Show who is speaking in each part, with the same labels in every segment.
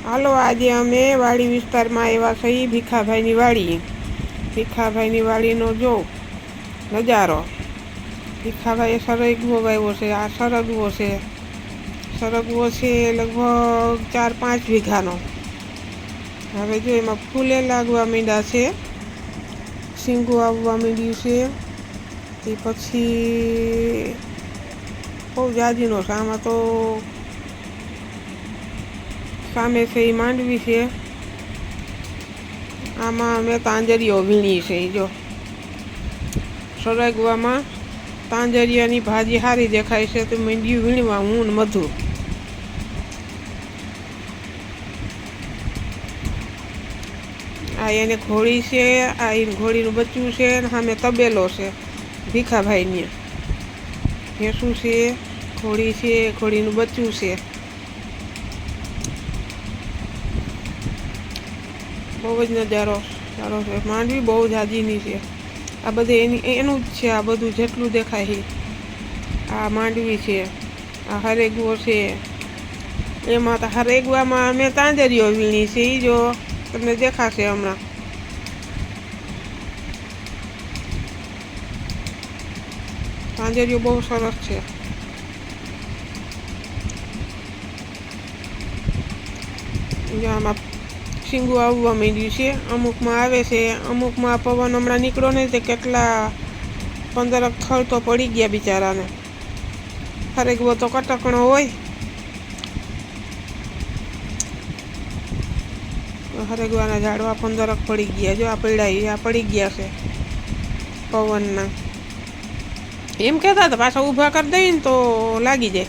Speaker 1: હાલો, આજે અમે વાડી વિસ્તારમાં આવ્યા છીએ. ભીખાભાઈની વાડી. ભીખાભાઈની વાડીનો જો નજારો. ભીખાભાઈએ સરગવો વાવ્યો છે. આ સરગવો છે. સરગવો છે લગભગ 4-5 વીઘાનો. હવે જો એમાં ફૂલે લાગવા માંડ્યા છે, શીંગું આવવા માંડ્યું છે. એ પછી બહુ જાજીનો છે. આમાં તો સામે છે એ માંડવી છે. આમાં મેં તાંજરીઓ વીણી છે. જો સરગવામાં તાંજરિયાની ભાજી સારી દેખાય છે તો માંડ્યું વીણવા હું ને મધુ. આ એને ઘોડી છે, આ એને ઘોડીનું બચ્ચું છે, ને સામે તબેલો છે ભીખાભાઈને. ભેંસું છે, ઘોડી છે, ઘોડીનું બચ્ચું છે. બહુ જ નજારો સારો છે. માંડવી બહુ જાજીની છે. આ બધે એનું જ છે. આ બધું જેટલું દેખાય છે આ માંડવી છે. આ હરેગવો છે. એમાં તો હરેગવામાં અમે તાંજરીઓ વીણી છે. એ જો તમને દેખાશે હમણાં. તાંજરીઓ બહુ સરસ છે. આમાં શીંગું આવવા માંડ્યું છે. અમુકમાં આવે છે, અમુકમાં પવન હમણાં નીકળ્યો નહીં તે કેટલા 15 થળ તો પડી ગયા બિચારાને. હરેગવો તો કટકણો હોય. હરેગવાના ઝાડવા 15 પડી ગયા. જો આ પીડા પડી ગયા છે પવનના. એમ કહેતા હતા પાછા ઊભા કરી દઈને તો લાગી જાય.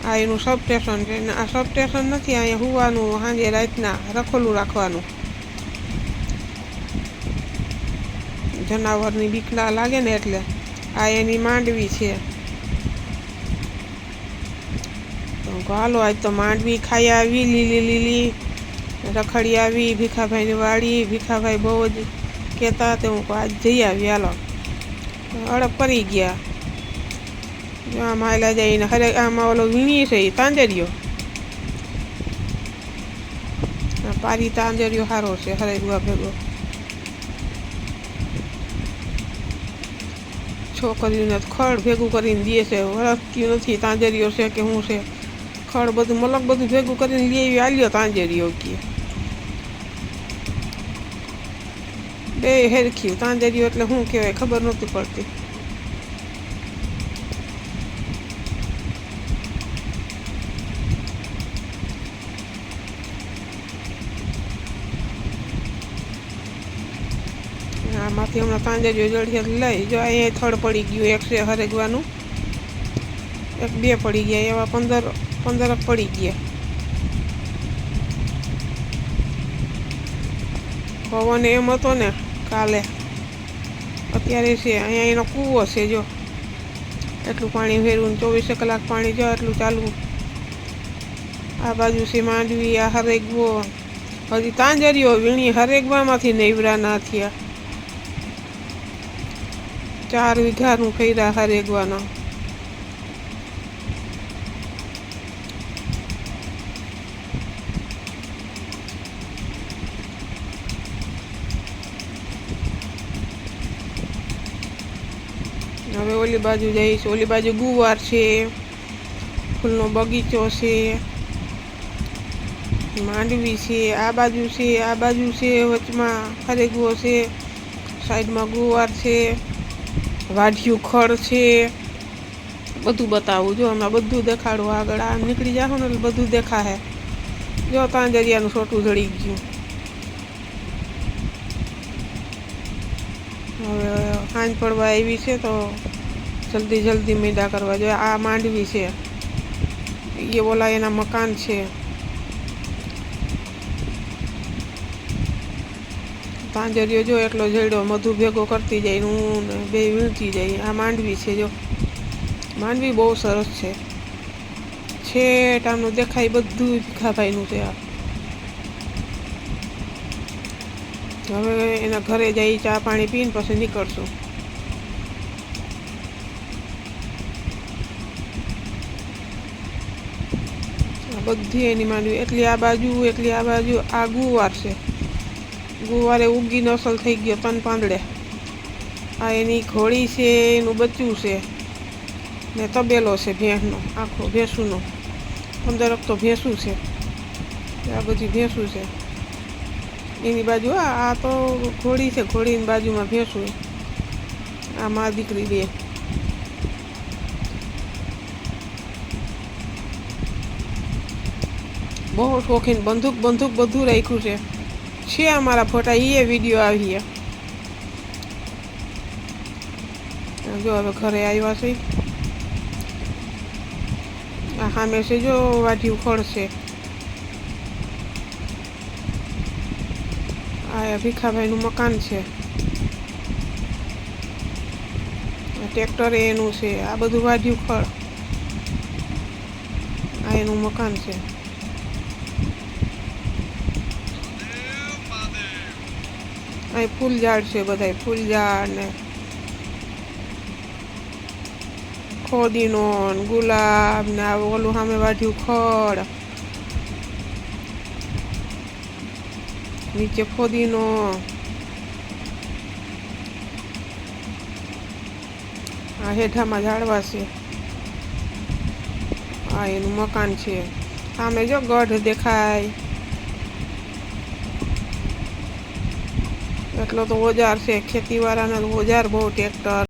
Speaker 1: આ એનું સબ સ્ટેશન છે. આ સબ સ્ટેશન નથી. અહીંયા હોવાનું, સાંજે રાતના રખોલું રાખવાનું. જનાવરની બીક ના લાગે ને એટલે. આ એની માંડવી છે. તો હાલો, આજ તો માંડવી ખાઈ આવી, લીલી લીલી રખડી આવી. ભીખાભાઈની વાડી. ભીખાભાઈ બહુ જ કહેતા તે હું આજ જઈ આવી. હાલો, અડપ કરી ગયા. આમાં આવેલા જઈને આમાં ઓલો વીણી છે એ તાંજરીઓ. પારી તાંજરીઓ સારો છે હરેગવા ભેગો. છોકરીઓને ખડ ભેગું કરીને દે છે. વળગતી નથી તાંજરીઓ છે કે શું છે. ખડ બધું મલક બધું ભેગું કરીને લઈ આવી. આલ્યો તાંજરીઓ કે બે હેરખ્યું. તાંજરીઓ એટલે શું કહેવાય ખબર નહોતી પડતી. આમાંથી હમણાં તાંજરીઓ જળિયાત લઈ. જો અહીંયા થડ પડી ગયું. એક છે હરેગવાનું, 1-2 પડી ગયા. એવા 15 પડી ગયા. પવન એમ હતો ને કાલે. અત્યારે છે અહીંયા એનો કૂવો છે. જો એટલું પાણી ફેરવું, 24 કલાક પાણી જો એટલું ચાલુ. આ બાજુ છે માંડવી. આ હરેગવો. હજી તાંજરીઓ વીણી હરેગવામાંથી નેવરા ના થયા. 4 વીઘાનું કર્યા હરેગવાના. હવે ઓલી બાજુ જઈશ. ઓલી બાજુ ગુવાર છે, ફૂલનો બગીચો છે, માંડવી છે. આ બાજુ છે, આ બાજુ છે, વચમાં હરેગવો છે, સાઈડમાં ગુવાર છે, વાઢિયું ખડ છે. બધું બતાવું. જો હમણાં બધું દેખાડું. આગળ આ નીકળી જાઓ ને એટલે બધું દેખાશે. જો તાંજરિયાનું છોટું જડી ગયું. હવે સાંજ પડવા આવી છે તો જલ્દી મીંડા કરવા જોઈએ. આ માંડવી છે. એ ઓલા એના મકાન છે. તાંજરીઓ જો એટલો જડ્યો. મધુ ભેગો કરતી જાય. હું ને બે વીણતી જાય. આ માંડવી છે. જો માંડવી બહુ સરસ છે. છેટ આમનું દેખાય બધું ભીખાભાઈનું છે. આ હવે એના ઘરે જઈ ચા પાણી પીને પછી નીકળશું. બધી એની માંડવી, એટલી આ બાજુ એટલી આ બાજુ. આ ગુવાર છે, ગુવારે ઉગી નસલ થઈ ગયો 3 પાંદડે. આ એની ઘોડી છે, એનું બચ્ચું છે ને તબેલો છે ભેંસનો, આખો ભેંસુનો. 15 તો ભેંસું છે, આ બધી ભેંસું છે એની બાજુ. આ તો ઘોડી છે, ઘોડીની બાજુમાં ભેંસું. આ મા દીકરી બે. બહુ શોખીન, બંદૂક બધું રાખ્યું છે અમારા ફોટા. એ વિડીયો આવીએ. જો હવે ઘરે આવ્યા છે. આ સામે છે જો વાઢિયું ખડ છે. આ ભીખાભાઈનું મકાન છે, ટ્રેક્ટર એનું છે. આ બધું વાઢિયું ખડ, આ એનું મકાન છે. અહીં ફૂલ ઝાડ છે, બધા ફૂલ ઝાડ ને ખોદીનો, ગુલાબ ને આ ઓલું સામે વાઢ્યું ખડ, નીચે ખોદીનો. આ હેઠામાં ઝાડવા છે. આ એનું મકાન છે. સામે જો ગઢ દેખાય. એટલો તો ઓજાર છે, ખેતીવાળાના ઓજાર બહુ, ટ્રેક્ટર